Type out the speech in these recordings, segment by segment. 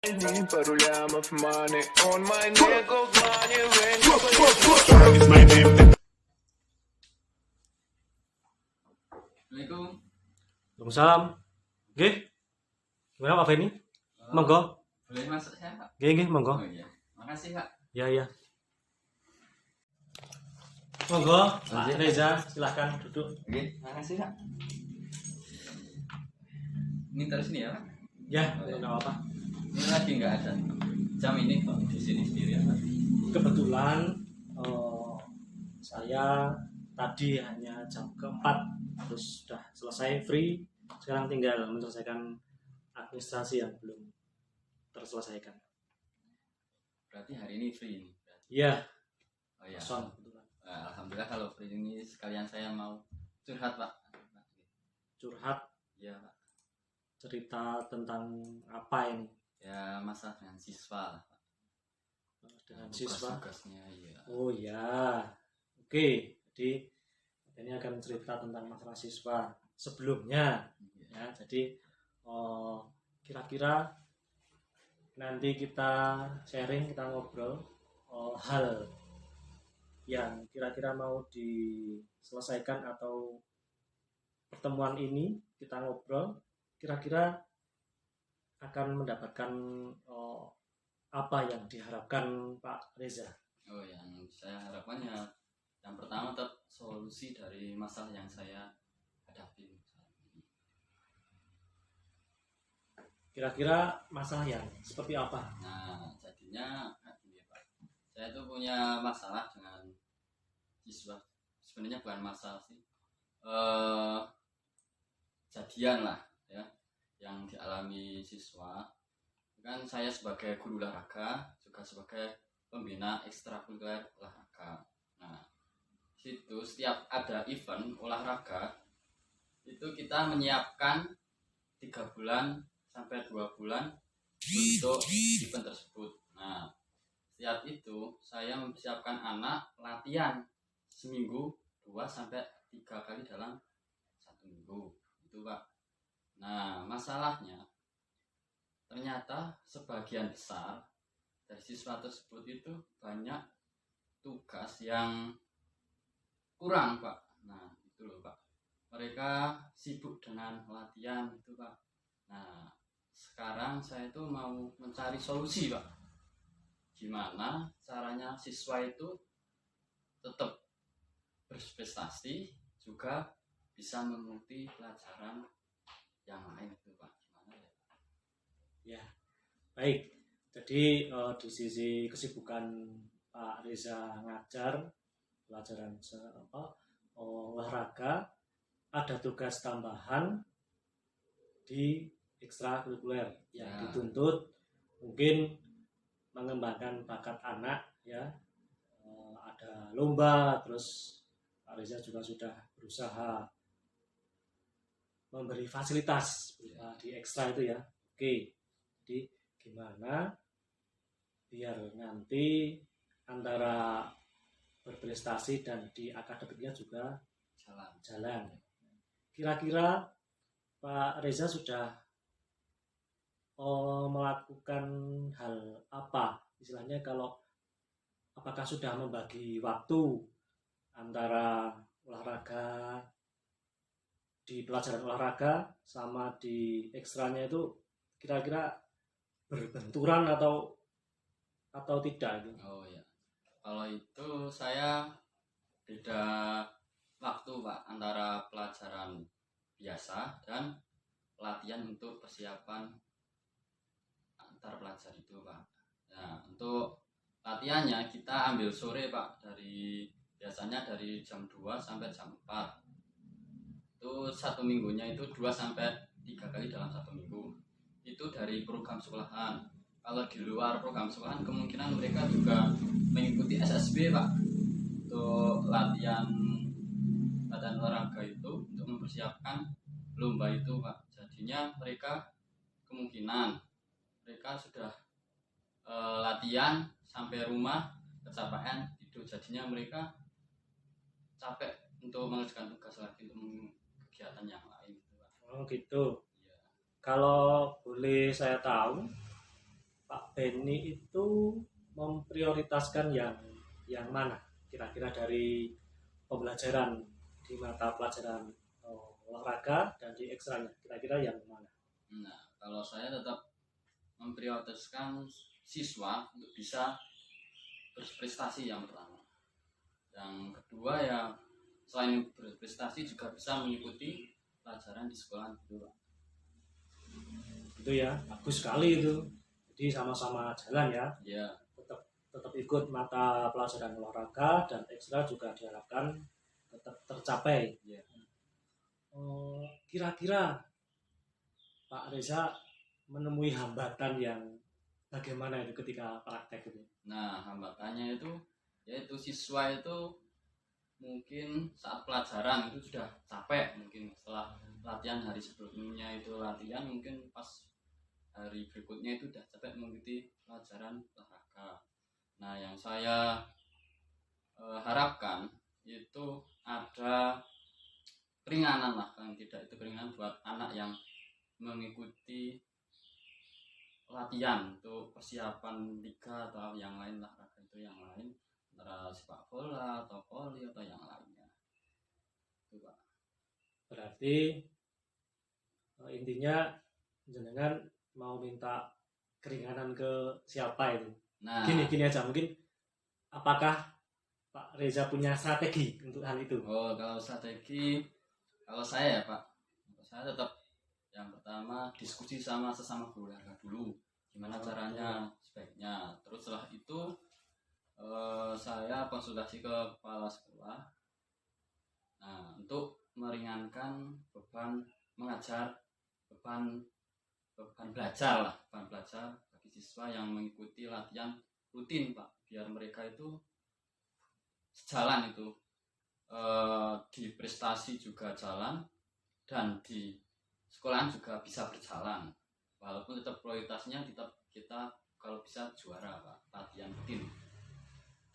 По рулям of money, on my neck of money, when Is my name. Assalamualaikum. Waalaikumsalam. Nggih. Gimana Pak Beni? Monggo. Boleh masuk saya, Pak? Nggih, monggo. Oh iya. Makasih, Pak. Ya. Monggo, Pak Reza, silakan duduk. Oke, makasih, Pak. Ini terus nih ya, Pak. Ya, enggak apa-apa. Ini lagi nggak ada jam ini kok di sini sendiri ya, Pak. Kebetulan saya tadi hanya jam keempat terus sudah selesai free. Sekarang tinggal menyelesaikan administrasi yang belum terselesaikan. Berarti hari ini free ini. Iya, Oh iya. kosong kebetulan. Alhamdulillah kalau free ini sekalian saya mau curhat, Pak. Curhat Ya, Pak. cerita tentang apa ini? Ya, masalah dengan siswa, Pak. Dengan siswa. Tugasnya, iya. Oh ya, oke. Jadi ini akan cerita tentang masalah siswa sebelumnya. Ya, jadi kira-kira nanti kita sharing, kita ngobrol hal yang kira-kira mau diselesaikan atau pertemuan ini kita ngobrol kira-kira akan mendapatkan apa yang diharapkan Pak Reza. Oh, yang saya harapkan ya yang pertama tetap solusi dari masalah yang saya hadapi. Kira-kira masalah yang seperti apa? Nah, jadinya gini, Pak. Saya tuh punya masalah dengan siswa. Sebenarnya bukan masalah sih. Jadian lah ya yang dialami siswa. Kan saya sebagai guru olahraga juga sebagai pembina ekstrakurikuler olahraga. Nah, situ setiap ada event olahraga itu kita menyiapkan 3 bulan sampai 2 bulan untuk event tersebut. Nah, setiap itu saya mempersiapkan anak latihan seminggu 2 sampai 3 kali dalam 1 minggu. Itu, Pak. Nah, masalahnya ternyata sebagian besar dari siswa tersebut itu banyak tugas yang kurang, Pak. Nah, itu loh, Pak. Mereka sibuk dengan latihan itu, Pak. Nah, sekarang saya itu mau mencari solusi, Pak. Gimana caranya siswa itu tetap berprestasi juga bisa mengikuti pelajaran yang lain itu, Pak. Gimana ya? Ya, baik. Jadi di sisi kesibukan Pak Reza ngajar pelajaran olahraga, ada tugas tambahan di ekstrakurikuler yang Ya. dituntut mungkin mengembangkan bakat anak ya. Ada lomba, terus Pak Reza juga sudah berusaha memberi fasilitas di ekstra itu ya. Oke, jadi gimana biar nanti antara berprestasi dan di akademiknya juga jalan. Kira-kira Pak Reza sudah melakukan hal apa? Istilahnya kalau apakah sudah membagi waktu antara olahraga di pelajaran olahraga sama di ekstranya itu kira-kira berbenturan atau tidak gitu? Oh ya, kalau itu saya beda waktu, Pak, antara pelajaran biasa dan latihan untuk persiapan antar pelajar itu, Pak. Nah, untuk latihannya kita ambil sore, Pak, biasanya dari jam 2 sampai jam 4. Itu 1 minggunya itu 2 sampai 3 kali dalam 1 minggu. Itu dari program sekolahan. Kalau di luar program sekolahan kemungkinan mereka juga mengikuti SSB, Pak, untuk latihan olahraga itu untuk mempersiapkan lomba itu, Pak. Jadinya kemungkinan mereka sudah latihan sampai rumah kecapean itu, jadinya mereka capek untuk mengerjakan tugas lagi untuk kegiatan yang lain gitu, Pak. Oh gitu. Iya. Kalau boleh saya tahu Pak Beni itu memprioritaskan yang mana kira-kira dari pembelajaran di mata pelajaran olahraga dan di ekstranya, kira-kira yang mana? Nah, kalau saya tetap memprioritaskan siswa untuk bisa berprestasi yang pertama. Yang kedua ya selain berprestasi juga bisa mengikuti pelajaran di sekolah gitu Pak. Itu ya, bagus sekali itu. Jadi sama-sama jalan ya. Ya, Tetap ikut mata pelajaran olahraga dan ekstra juga diharapkan tetap tercapai. ya. Kira-kira Pak Reza menemui hambatan yang bagaimana itu ketika praktek itu? Nah, hambatannya itu yaitu siswa itu mungkin saat pelajaran itu sudah capek, mungkin setelah latihan hari sebelumnya itu latihan, mungkin pas hari berikutnya itu sudah capek mengikuti pelajaran olahraga. Nah, yang saya harapkan itu ada keringanan lah, kan tidak itu keringanan buat anak yang mengikuti latihan untuk persiapan liga atau yang lain lah, itu yang lain antara sepak bola atau voli atau yang lainnya itu Pak. Berarti intinya jenengan mau minta keringanan ke siapa itu? Nah, Gini aja, mungkin apakah Pak Reza punya strategi untuk hal itu? kalau strategi, kalau saya ya Pak, saya tetap yang pertama diskusi sama sesama guru olahraga dulu, gimana caranya sebaiknya. Terus setelah itu saya konsultasi ke kepala sekolah. Nah, untuk meringankan beban mengajar, beban belajar bagi siswa yang mengikuti latihan rutin Pak, biar mereka itu sejalan itu, di prestasi juga jalan dan di sekolahan juga bisa berjalan, walaupun tetap prioritasnya tetap kita kalau bisa juara Pak, latihan rutin.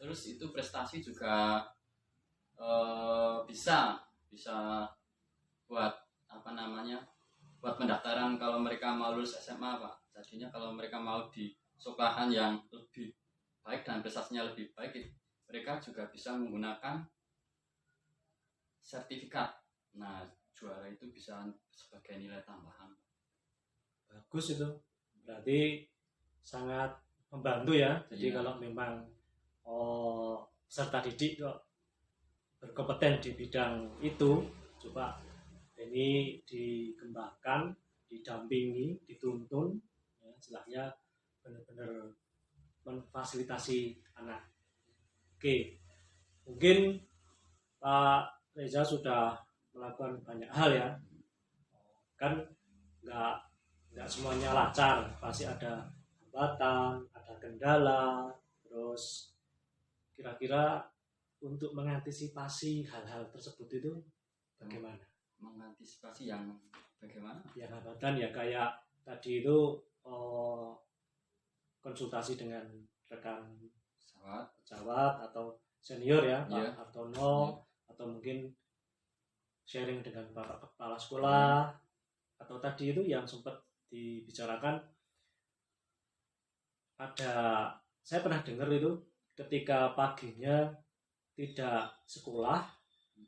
Terus itu prestasi juga bisa buat apa namanya, buat pendaftaran kalau mereka mau lulus SMA Pak. Jadinya kalau mereka mau di sekolahan yang lebih baik dan prestasinya lebih baik, mereka juga bisa menggunakan sertifikat. Nah, juara itu bisa sebagai nilai tambahan. Bagus itu, berarti sangat membantu ya. Jadi Iya. kalau memang peserta didik kok berkompeten di bidang itu, coba ini dikembangkan, didampingi, dituntun, ya, istilahnya benar-benar memfasilitasi anak. Oke, mungkin Pak Reza sudah melakukan banyak hal ya, kan nggak semuanya lancar, pasti ada hambatan, ada kendala. Terus kira-kira untuk mengantisipasi hal-hal tersebut itu bagaimana? Mengantisipasi yang bagaimana? Yang hambatan ya kayak tadi itu konsultasi dengan rekan pejabat atau senior ya, Pak Iya. Hartono, atau mungkin sharing dengan Bapak Kepala Sekolah, atau tadi itu yang sempat dibicarakan, saya pernah dengar itu ketika paginya tidak sekolah,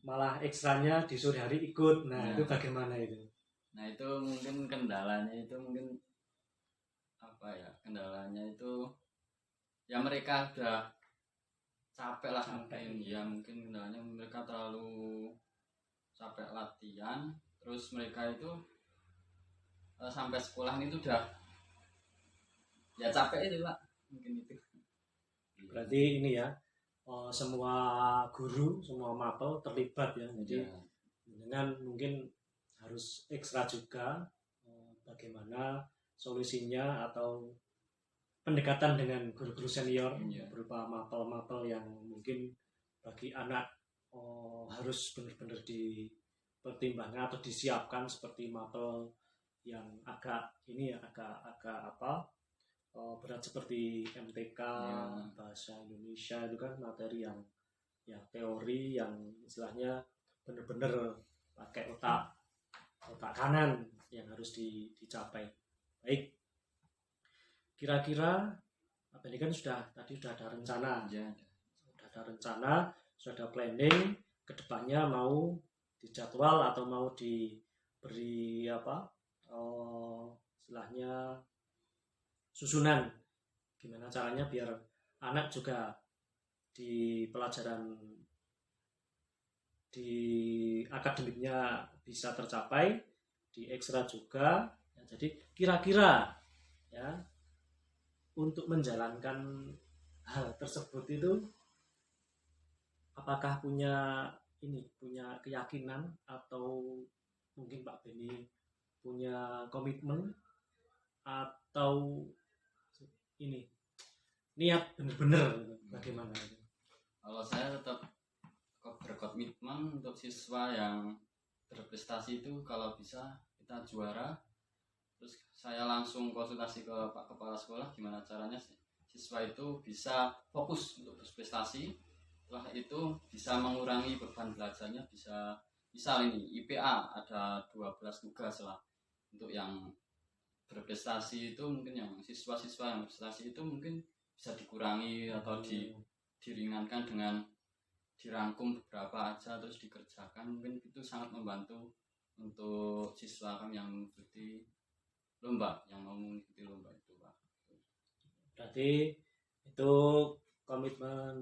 malah ekstranya di sore hari ikut. Nah, itu bagaimana itu? Nah, itu mungkin kendalanya itu mungkin apa ya? Kendalanya itu ya mereka udah capek lah mungkin. Ya mungkin kendalanya mereka terlalu capek latihan, terus mereka itu sampai sekolah itu udah ya capek itu Pak, mungkin itu. Berarti ini ya, semua guru, semua mapel terlibat ya. Jadi dengan mungkin harus ekstra juga bagaimana solusinya atau pendekatan dengan guru-guru senior berupa mapel-mapel yang mungkin bagi anak harus benar-benar dipertimbangkan atau disiapkan, seperti mapel yang agak berat seperti MTK, bahasa Indonesia, itu kan materi yang teori yang istilahnya benar-benar pakai otak kanan yang harus dicapai. Baik, kira-kira apa ini kan tadi sudah ada rencana, Ya, sudah ada planning kedepannya mau dijadwal atau mau diberi istilahnya susunan gimana caranya biar anak juga di pelajaran di akademiknya bisa tercapai, di ekstra juga ya, jadi kira-kira ya untuk menjalankan hal tersebut itu apakah punya keyakinan atau mungkin Pak Beni punya komitmen atau ini niat benar-benar bagaimana? Kalau saya tetap berkomitmen untuk siswa yang berprestasi itu kalau bisa kita juara. Terus saya langsung konsultasi ke Pak Kepala Sekolah gimana caranya siswa itu bisa fokus untuk berprestasi. Setelah itu bisa mengurangi beban belajarnya, misal ini IPA ada 12 tugas lah. Untuk yang berprestasi itu mungkin yang siswa-siswa yang berprestasi itu mungkin bisa dikurangi atau diringankan dengan dirangkum beberapa aja terus dikerjakan, mungkin itu sangat membantu untuk siswa kami yang mengikuti lomba itu Pak. Berarti itu komitmen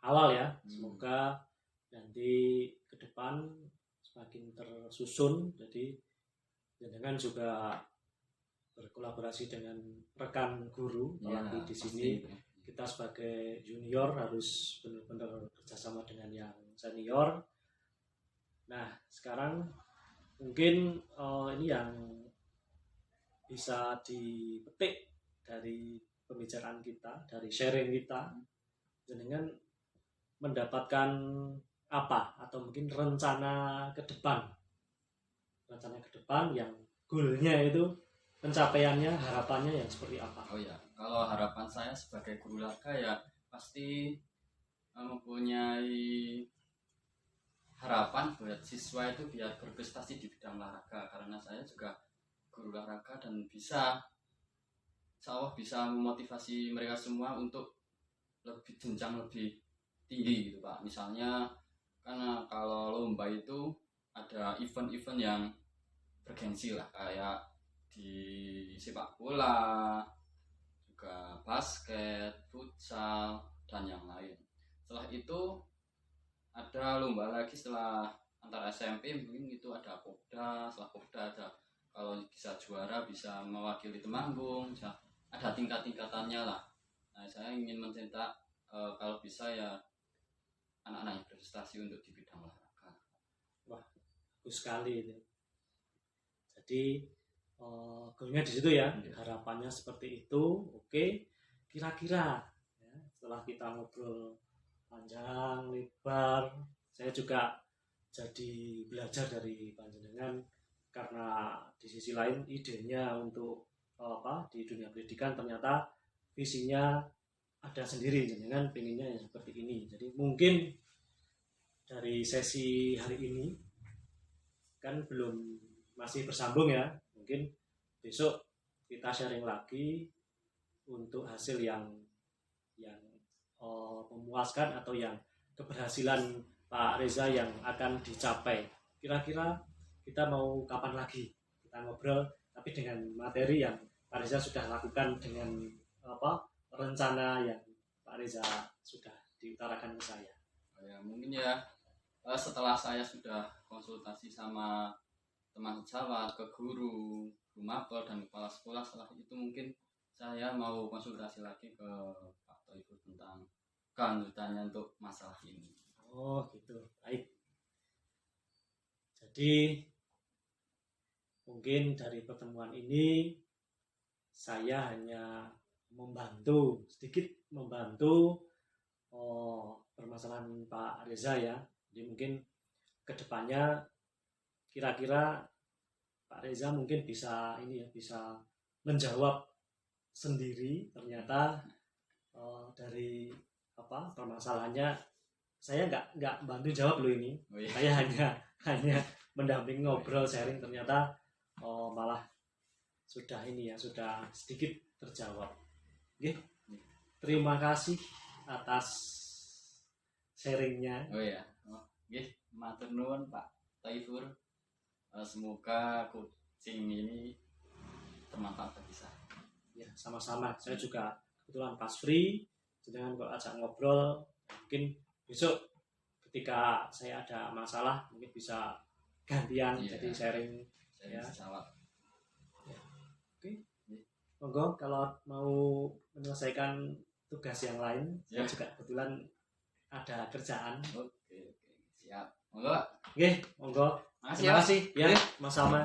awal ya. Semoga nanti ke depan semakin tersusun, jadi jangan juga berkolaborasi dengan rekan guru. Tapi di sini kita sebagai junior harus benar-benar kerjasama dengan yang senior. Nah sekarang mungkin ini yang bisa dipetik dari pembicaraan kita, dari sharing kita, dengan mendapatkan apa atau mungkin rencana ke depan yang goalnya itu pencapaiannya, harapannya yang seperti apa? Oh ya, kalau harapan saya sebagai guru olahraga ya pasti mempunyai harapan buat siswa itu biar berprestasi di bidang olahraga, karena saya juga guru olahraga dan insya Allah bisa memotivasi mereka semua untuk lebih jenjang lebih tinggi gitu Pak. Misalnya karena kalau lomba itu ada event-event yang bergengsi lah, kayak di sepak bola, juga basket, futsal, dan yang lain. Setelah itu ada lomba lagi setelah antar SMP, mungkin itu ada Popda. Setelah Popda ada kalau bisa juara bisa mewakili Temanggung, ada tingkat-tingkatannya lah. Nah saya ingin mencetak kalau bisa ya anak-anak yang berprestasi untuk di bidang olahraga. Wah, bagus sekali itu. Jadi goalnya di situ ya, harapannya seperti itu. Oke, kira-kira ya, setelah kita ngobrol panjang lebar, saya juga jadi belajar dari panjenengan, karena di sisi lain idenya untuk di dunia pendidikan ternyata visinya ada sendiri, jangan pengennya yang seperti ini. Jadi mungkin dari sesi hari ini kan masih bersambung ya, mungkin besok kita sharing lagi untuk hasil yang memuaskan atau yang keberhasilan Pak Reza yang akan dicapai. Kira-kira kita mau kapan lagi kita ngobrol, tapi dengan materi yang Pak Reza sudah lakukan, dengan rencana yang Pak Reza sudah diutarakan ke saya. Ya mungkin ya setelah saya sudah konsultasi sama teman sejawat, ke guru mapel dan kepala sekolah, setelah itu mungkin saya mau konsultasi lagi ke Pak Toibul tentang kelanjutannya untuk masalah ini. Oh gitu, baik. Jadi mungkin dari pertemuan ini saya hanya sedikit membantu permasalahan Pak Reza ya. Jadi mungkin kedepannya kira-kira Pak Reza mungkin bisa bisa menjawab sendiri. Ternyata dari permasalahannya saya nggak bantu jawab loh ini. Oh, iya. Saya hanya mendampingi ngobrol sharing. Ternyata malah sudah sedikit terjawab. Oke. Terima kasih atas sharingnya. Oh ya, oke, matur nuwun Pak Taifur. Semoga coaching ini bermanfaat bagi saya. Ya, sama-sama. Saya juga kebetulan pas free, sedangkan kalau ajak ngobrol, mungkin besok ketika saya ada masalah mungkin bisa gantian jadi sharing. Saya Ya. bisa jawab. Oke. Monggo kalau mau menyelesaikan tugas yang lain, saya juga kebetulan ada kerjaan. Oke, siap. Monggo, Pak. Oke, monggo. Makasih Terima ya. kasih ya, Mas Salma.